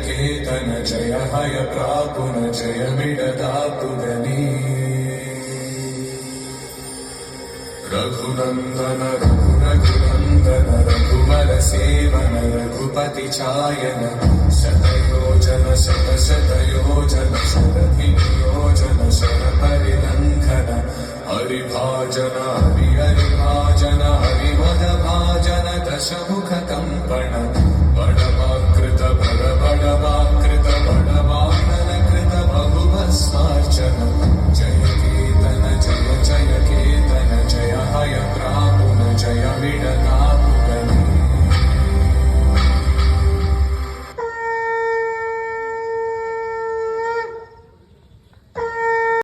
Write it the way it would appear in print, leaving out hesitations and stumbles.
केतन जय हय प्रापुन जय मिडदातुगनी रघुनंदन रघुनंदन रघुवर सेवन रघुपति चायन शतयोजन शतशतयोजन शरधियोजन शरपरिलंघन हरिभाजन हरिभाजन हरिमद भाजन दशमुख कंपन